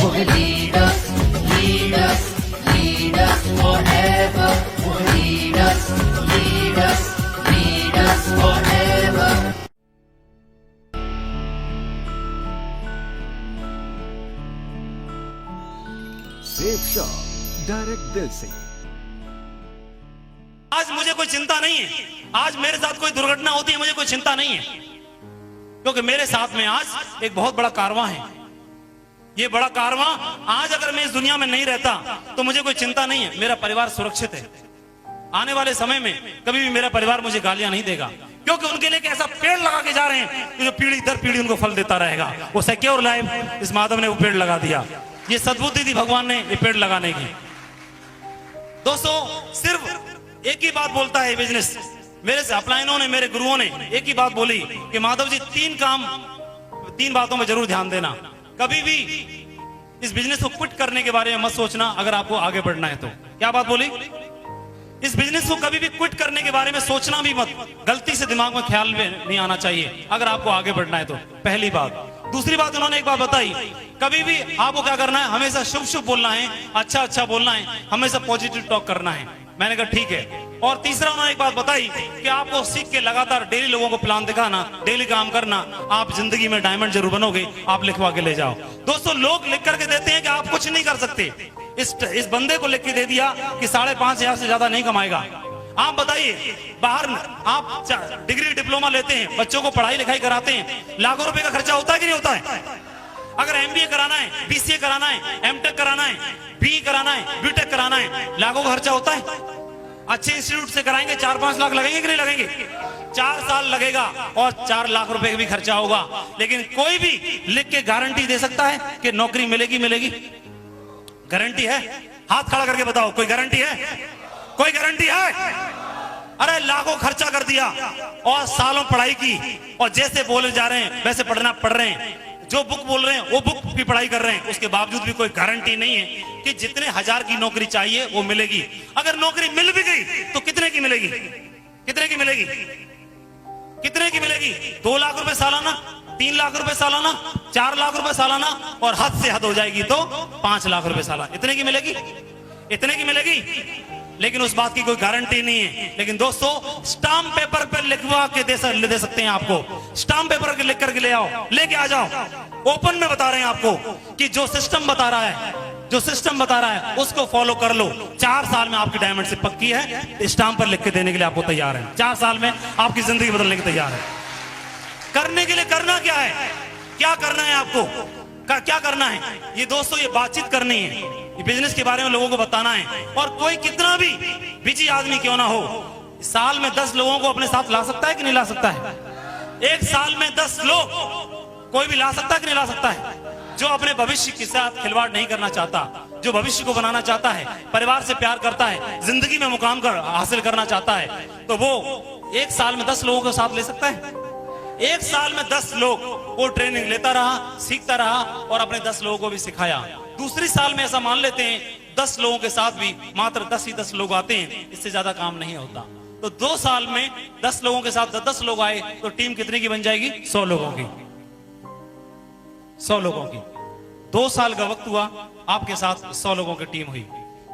will lead us, lead us, lead us forever. Will lead us, lead us, lead us forever. Safe shop direct दिल से। आज मुझे कोई चिंता नहीं है, आज मेरे साथ कोई दुर्घटना होती है मुझे कोई चिंता नहीं है, क्योंकि मेरे साथ में आज एक बहुत बड़ा कारवां है। ये बड़ा कारवां आज अगर मैं इस दुनिया में नहीं रहता तो मुझे कोई चिंता नहीं है, मेरा परिवार सुरक्षित है। आने वाले समय में कभी भी मेरा परिवार मुझे गालियां नहीं देगा, क्योंकि उनके लिए एक ऐसा पेड़ लगा के जा रहे हैं कि जो पीढ़ी दर पीढ़ी उनको फल देता रहेगा। वो सिक्योर लाइफ इस माधव ने वो पेड़ लगा दिया, ये सद्बुद्धि थी भगवान ने ये पेड़ लगाने की। दोस्तों सिर्फ एक ही बात बोलता है बिजनेस, मेरे से अपलाइनों ने, मेरे गुरुओं ने एक ही बात बोली कि माधव जी तीन बातों में जरूर ध्यान देना। कभी भी इस बिजनेस को क्विट करने के बारे में मत सोचना अगर आपको आगे बढ़ना है तो। क्या बात बोली? इस बिजनेस को कभी भी क्विट करने के बारे में सोचना भी मत, गलती से दिमाग में ख्याल में नहीं आना चाहिए अगर आपको आगे बढ़ना है तो। पहली बात। दूसरी बात उन्होंने एक बात बताई, कभी भी आपको क्या करना है, हमेशा शुभ शुभ बोलना है, अच्छा अच्छा बोलना है, हमेशा पॉजिटिव टॉक करना है। मैंने कहा ठीक है। और तीसरा उन्होंने एक बात बताई कि आपको सीख के लगातार डेली लोगों को प्लान दिखाना, डेली काम करना, आप जिंदगी में डायमंड जरूर बनोगे, आप लिखवा के ले जाओ। दोस्तों लोग लिख करके देते हैं कि आप कुछ नहीं कर सकते। इस बंदे को लिख के दे दिया कि 5,500 से ज्यादा नहीं कमाएगा। आप बताइए, बाहर आप डिग्री डिप्लोमा लेते हैं, बच्चों को पढ़ाई लिखाई कराते हैं, लाखों रुपए का खर्चा होता है कि नहीं होता है? अगर MBA कराना है, BCA कराना है, MTech कराना है, BE कराना है, BTech कराना है, लाखों का खर्चा होता है। अच्छे इंस्टीट्यूट से कराएंगे 4-5 लाख लगेंगे कि नहीं लगेंगे? 4 साल लगेगा और 4 लाख रुपए का भी खर्चा होगा। लेकिन कोई भी लिख के गारंटी दे सकता है कि नौकरी मिलेगी? गारंटी है? हाथ खड़ा करके बताओ, कोई गारंटी है? कोई गारंटी है? अरे लाखों खर्चा कर दिया और सालों पढ़ाई की, और जैसे बोले जा रहे हैं वैसे पढ़ रहे हैं, जो बुक बोल रहे हैं वो बुक की पढ़ाई कर रहे हैं, उसके बावजूद भी कोई गारंटी नहीं है कि जितने 1000 की नौकरी चाहिए वो मिलेगी। अगर नौकरी मिल भी गई तो कितने की मिलेगी? कितने की मिलेगी? कितने की मिलेगी? 2 लाख रुपए सालाना, 3 लाख रुपए सालाना, 4 लाख रुपए सालाना, और हद से हद हो जाएगी तो 5 लाख रुपए सालाना। इतने की मिलेगी? इतने की मिलेगी? लेकिन उस बात की कोई गारंटी नहीं है। लेकिन दोस्तों स्टाम्प पेपर पे लिखवा के दे सकते हैं आपको। स्टाम्प पेपर के लिख करके ले आओ, लेके आ जाओ। ओपन में बता रहे हैं आपको कि जो सिस्टम बता रहा है उसको फॉलो कर लो। 4 साल में आपकी डायमंड से पक्की है, स्टाम्प पर लिख के देने के लिए आपको तैयार है। 4 साल में आपकी जिंदगी बदलने के तैयार है। करने के लिए करना क्या है? क्या करना है आपको? क्या करना है? ये दोस्तों ये बातचीत करनी है, ये बिजनेस के बारे में लोगों को बताना है। और कोई कितना भी बिजी आदमी क्यों ना हो, साल में 10 लोगों को अपने साथ ला सकता है कि नहीं ला सकता है? एक साल में 10 लोग कोई भी ला सकता है कि नहीं ला सकता है? जो अपने भविष्य के साथ खिलवाड़ नहीं करना चाहता, जो भविष्य को बनाना चाहता है, परिवार से प्यार करता है, जिंदगी में मुकाम हासिल करना चाहता है, तो वो एक साल में 10 लोगों को साथ ले सकता है। एक साल में 10 लोग वो ट्रेनिंग लेता रहा, सीखता रहा और अपने 10 लोगों को भी सिखाया। दूसरी साल में ऐसा मान लेते हैं 10 लोगों के साथ भी मात्र 10 ही 10 लोग आते हैं, इससे ज्यादा काम नहीं होता। तो 2 साल में 10 लोगों के साथ 10 लोग आए तो टीम कितने की बन जाएगी? 100 लोगों की। 100 लोगों की। 2 साल का वक्त हुआ, आपके साथ 100 लोगों की टीम हुई।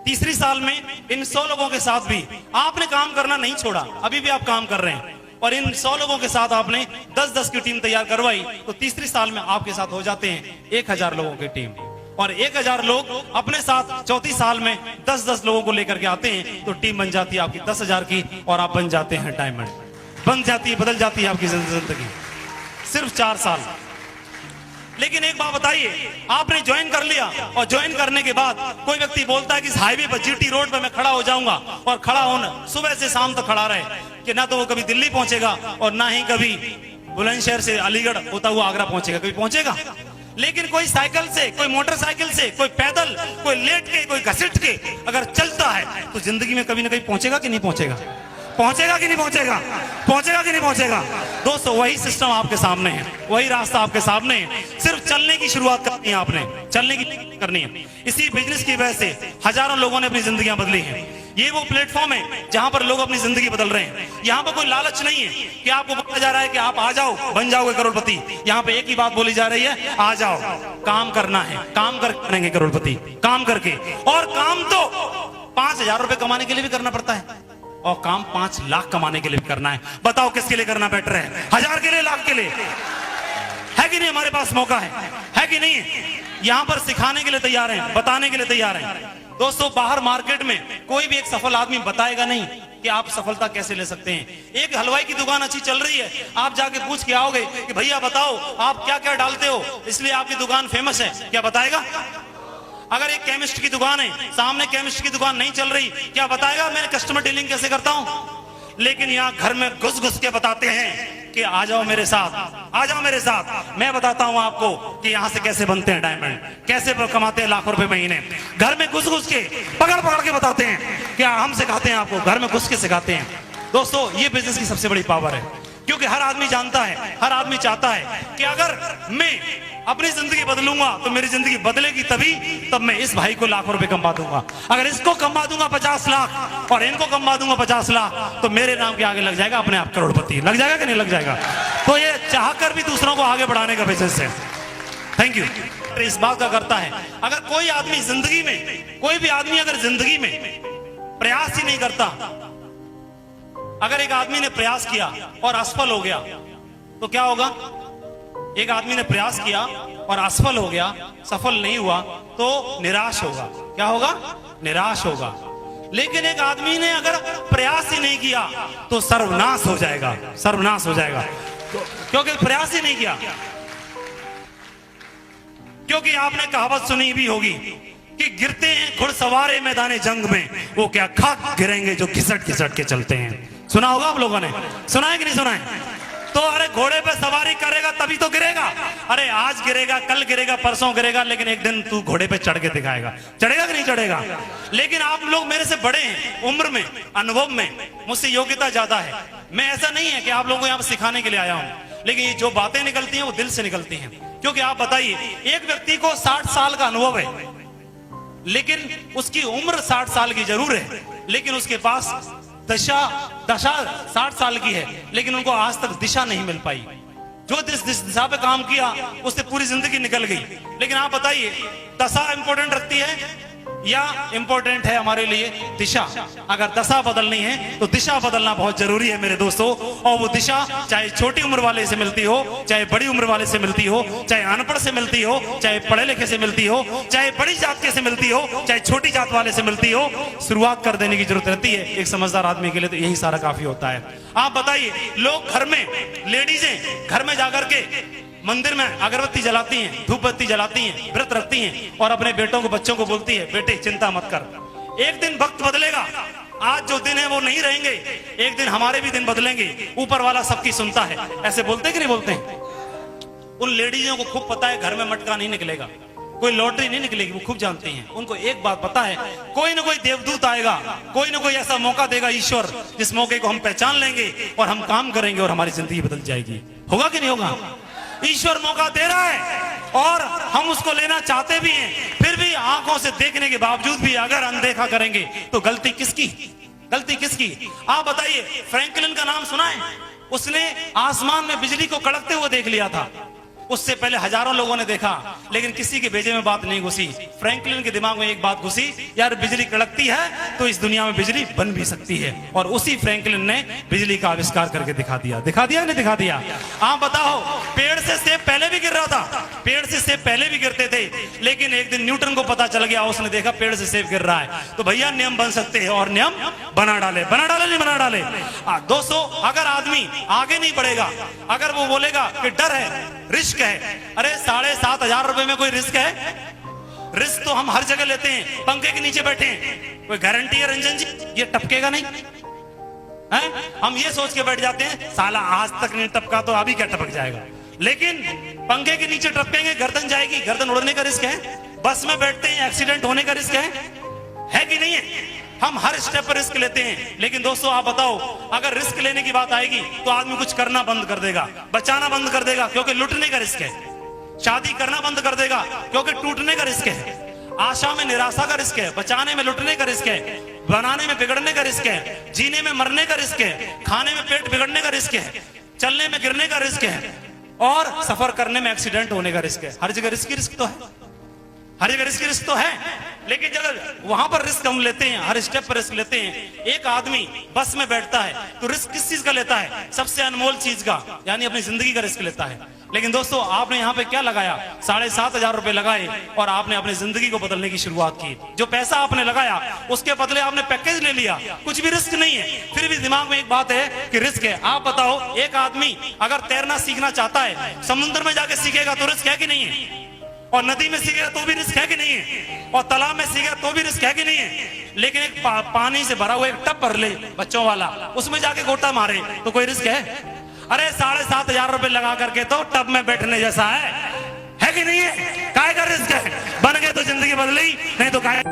तीसरी साल में इन 100 लोगों के साथ भी आपने काम करना नहीं छोड़ा, अभी भी आप काम कर रहे हैं, और इन 100 लोगों के साथ आपने 10-10 की टीम तैयार करवाई, तो तीसरी साल में आपके साथ हो जाते हैं 1000 लोगों की टीम। और 1000 लोग अपने साथ चौथी साल में 10-10 लोगों को लेकर के आते हैं, तो टीम बन जाती है आपकी 10,000 की, और आप बन जाते हैं डायमंड। बन जाती है, बदल जाती है आपकी जिंदगी। सिर्फ 4 साल। लेकिन एक बात बताइए, आपने ज्वाइन कर लिया और ज्वाइन करने के बाद कोई व्यक्ति बोलता है कि इस हाईवे पर GT रोड पर मैं खड़ा हो जाऊंगा, और खड़ा होना सुबह से शाम तक खड़ा रहे, कि ना तो वो कभी दिल्ली पहुंचेगा और ना ही कभी बुलंदशहर से अलीगढ़ होता हुआ आगरा पहुंचेगा, कभी पहुंचेगा। लेकिन कोई साइकिल से, कोई मोटरसाइकिल से, कोई पैदल, कोई लेट के, कोई घसीट के अगर चलता है तो जिंदगी में कभी ना कहीं पहुंचेगा कि नहीं पहुंचेगा? पहुंचेगा कि नहीं पहुंचेगा? पहुंचेगा कि नहीं पहुंचेगा? दोस्तों वही सिस्टम आपके सामने है, वही रास्ता आपके सामने है, सिर्फ चलने की शुरुआत करनी है आपने, चलने की करनी है। इसी बिजनेस की वजह से हजारों लोगों ने अपनी जिंदगियां बदली हैं। ये वो प्लेटफॉर्म है जहां पर लोग अपनी जिंदगी बदल रहे हैं। यहाँ पर कोई लालच नहीं है कि आपको बताया जा रहा है कि आप आ जाओ बन जाओगे करोड़पति। यहाँ पे एक ही बात बोली जा रही है, आ जाओ, काम करना है, काम कर करेंगे करोड़पति, काम करके। और काम तो 5,000 रुपए कमाने के लिए भी करना पड़ता है, और काम 5 लाख कमाने के लिए भी करना है। बताओ किसके लिए करना बेटर है, 1000 के लिए, लाख के लिए? है कि नहीं? हमारे पास मौका है कि नहीं? यहाँ पर सिखाने के लिए तैयार हैं, बताने के लिए तैयार हैं। दोस्तों, बाहर मार्केट में कोई भी एक सफल आदमी बताएगा नहीं कि आप सफलता कैसे ले सकते हैं। एक हलवाई की दुकान अच्छी चल रही है, आप जाके पूछ के आओगे कि भैया बताओ आप क्या क्या डालते हो इसलिए आपकी दुकान फेमस है, क्या बताएगा? अगर एक केमिस्ट की दुकान है, सामने केमिस्ट की दुकान नहीं चल रही, क्या बताएगा मैं कस्टमर डीलिंग कैसे करता हूं? लेकिन यहाँ घर में घुस घुस के बताते हैं कि आ जाओ मेरे साथ, आ जाओ मेरे साथ, मैं बताता हूं आपको कि यहाँ से कैसे बनते हैं डायमंड, कैसे कमाते हैं लाखों रुपए महीने। घर में घुस घुस के, पकड़ पकड़ के बताते हैं कि हम सिखाते हैं आपको, घर में घुस के सिखाते हैं। दोस्तों, ये बिजनेस की सबसे बड़ी पावर है, क्योंकि हर आदमी जानता है, हर आदमी चाहता है कि अगर मैं अपनी जिंदगी बदलूंगा तो मेरी जिंदगी बदलेगी तभी, तब मैं इस भाई को लाखों रुपए कमा दूंगा। अगर इसको कमा दूंगा 50 लाख और इनको कमा दूंगा 50 लाख तो मेरे नाम के आगे लग जाएगा अपने आप करोड़पति। लग जाएगा कि नहीं लग जाएगा? तो ये चाहकर भी दूसरों को आगे बढ़ाने का बिजनेस है। Thank you. इस बात का करता है, अगर कोई आदमी जिंदगी में, कोई भी आदमी अगर जिंदगी में प्रयास ही नहीं करता, अगर एक आदमी ने प्रयास किया और असफल हो गया तो क्या होगा? एक आदमी ने प्रयास किया और असफल हो गया, सफल नहीं हुआ तो निराश होगा। क्या होगा? निराश होगा। लेकिन एक आदमी ने अगर प्रयास ही नहीं किया तो सर्वनाश हो जाएगा, सर्वनाश हो जाएगा, क्योंकि प्रयास ही नहीं किया। क्योंकि आपने कहावत सुनी भी होगी कि गिरते हैं घुड़सवार मैदाने जंग में, वो क्या खाक गिरेंगे जो घिसट घिसट के चलते हैं। सुना होगा आप लोगों ने, सुना है कि नहीं सुना है? तो अरे घोड़े पे सवारी करेगा तभी तो गिरेगा। अरे आज गिरेगा, कल गिरेगा, परसों गिरेगा, लेकिन एक दिन तू घोड़े पे चढ़ के दिखाएगा। चढ़ेगा कि नहीं चढ़ेगा? लेकिन आप लोग मेरे से बड़े हैं उम्र में, अनुभव में, मुझसे योग्यता ज्यादा है। मैं ऐसा नहीं है कि आप लोगों को यहाँ सिखाने के लिए आया हूं, लेकिन ये जो बातें निकलती हैं वो दिल से निकलती हैं। क्योंकि आप बताइए, एक व्यक्ति को 60 साल का अनुभव है, लेकिन उसकी उम्र 60 साल की जरूर है, लेकिन उसके पास दशा 60 साल की है, लेकिन उनको आज तक दिशा नहीं मिल पाई। जो जिस दिशा पे काम किया उससे पूरी जिंदगी निकल गई। लेकिन आप बताइए, दशा इंपॉर्टेंट रखती है या इंपॉर्टेंट है हमारे लिए दिशा? अगर दशा बदलनी है तो दिशा बदलना बहुत जरूरी है मेरे दोस्तों। और वो दिशा चाहे छोटी उम्र वाले से मिलती हो, चाहे बड़ी उम्र वाले से मिलती हो, चाहे अनपढ़ से मिलती हो, चाहे पढ़े लिखे से मिलती हो, चाहे बड़ी जात के से मिलती हो, चाहे छोटी जात वाले से मिलती हो, शुरुआत कर देने की जरूरत रहती है। एक समझदार आदमी के लिए तो यही सारा काफी होता है। आप बताइए, लोग घर में, लेडीजें घर में जाकर के मंदिर में अगरबत्ती जलाती हैं, धूप बत्ती जलाती हैं, व्रत रखती हैं और अपने बेटों को, बच्चों को बोलती है, बेटे चिंता मत कर, एक दिन वक्त बदलेगा, आज जो दिन है वो नहीं रहेंगे, एक दिन हमारे भी दिन बदलेंगे, ऊपर वाला सबकी सुनता है। ऐसे बोलते कि नहीं बोलते? उन लेडीजों को खूब पता है घर में मटका नहीं निकलेगा, कोई लॉटरी नहीं निकलेगी, वो खूब जानती हैं। उनको एक बात पता है, कोई ना कोई देवदूत आएगा, कोई ना कोई ऐसा मौका देगा ईश्वर, जिस मौके को हम पहचान लेंगे और हम काम करेंगे और हमारी जिंदगी बदल जाएगी। होगा कि नहीं होगा? ईश्वर मौका दे रहा है और हम उसको लेना चाहते भी हैं, फिर भी आंखों से देखने के बावजूद भी अगर अनदेखा करेंगे तो गलती किसकी? गलती किसकी? आप बताइए, फ्रैंकलिन का नाम सुना है? उसने आसमान में बिजली को कड़कते हुए देख लिया था। उससे पहले हजारों लोगों ने देखा, लेकिन किसी के भेजे में बात नहीं घुसी। फ्रैंकलिन के दिमाग में एक बात घुसी, यार बिजली कड़कती है तो इस दुनिया में बिजली बन भी सकती है। और उसी फ्रैंकलिन ने बिजली का आविष्कार करके दिखा दिया। दिखा दिया नहीं दिखा दिया? आप बताओ, पेड़ से सेब पहले भी गिर रहा था, पेड़ से सेब पहले भी गिरते थे, लेकिन एक दिन न्यूटन को पता चल गया, उसने देखा पेड़ से सेब गिर रहा है, तो भैया नियम बन सकते हैं और नियम बना डाले। बना डाले नहीं बना डाले? दोस्तों, अगर आदमी आगे नहीं बढ़ेगा, अगर वो बोलेगा कि डर है, रिस्क है, अरे 7,500 रुपए में कोई रिस्क है? रिस्क तो हम हर जगह लेते हैं, पंखे के नीचे बैठे हैं, कोई गारंटी है रंजन जी ये टपकेगा नहीं है? हम ये सोच के बैठ जाते हैं, साला आज तक नहीं टपका तो अभी क्या टपक जाएगा। लेकिन पंखे के नीचे टपकेंगे, गर्दन जाएगी, गर्दन उड़ने का रिस्क है। बस में बैठते हैं, एक्सीडेंट होने का रिस्क है कि नहीं है? हम हर स्टेप पर रिस्क लेते हैं। लेकिन दोस्तों, आप बताओ, अगर रिस्क लेने की बात आएगी तो आदमी कुछ करना बंद कर देगा, बचाना बंद कर देगा, क्योंकि लुटने का रिस्क है। शादी करना बंद कर देगा क्योंकि टूटने का रिस्क है। आशा में निराशा का रिस्क है, बचाने में लुटने का रिस्क है। बनाने में बिगड़ने का रिस्क है, जीने में मरने का रिस्क है, खाने में पेट बिगड़ने का रिस्क है, चलने में गिरने का रिस्क है, और सफर करने में एक्सीडेंट होने का रिस्क है। हर जगह रिस्क ही रिस्क तो है, हर जगह रिस्क ही रिस्क तो है। लेकिन जब वहां पर रिस्क हम लेते हैं, हर स्टेप पर रिस्क लेते हैं। एक आदमी बस में बैठता है तो रिस्क किस चीज का लेता है? सबसे अनमोल चीज का, यानी अपनी जिंदगी का रिस्क लेता है। लेकिन दोस्तों, आपने यहाँ पे क्या लगाया? 7,500 रुपए लगाए और आपने अपनी जिंदगी को बदलने की शुरुआत की। जो पैसा आपने लगाया उसके बदले आपने पैकेज ले लिया, कुछ भी रिस्क नहीं है। फिर भी दिमाग में एक बात है कि रिस्क है। आप बताओ, एक आदमी अगर तैरना सीखना चाहता है, समुद्र में जाके सीखेगा तो रिस्क है कि नहीं है? और नदी में सीखेगा तो भी रिस्क है कि नहीं है? और तालाब में सीखेगा तो भी रिस्क है कि नहीं है? लेकिन एक पानी से भरा हुआ एक टब भर ले बच्चों वाला, उसमें जाके गोता मारे तो कोई रिस्क है? अरे 7,500 रुपए लगा करके तो टब में बैठने जैसा है कि नहीं है? काय का रिस्क है? बन गए तो जिंदगी बदली, नहीं तो काय।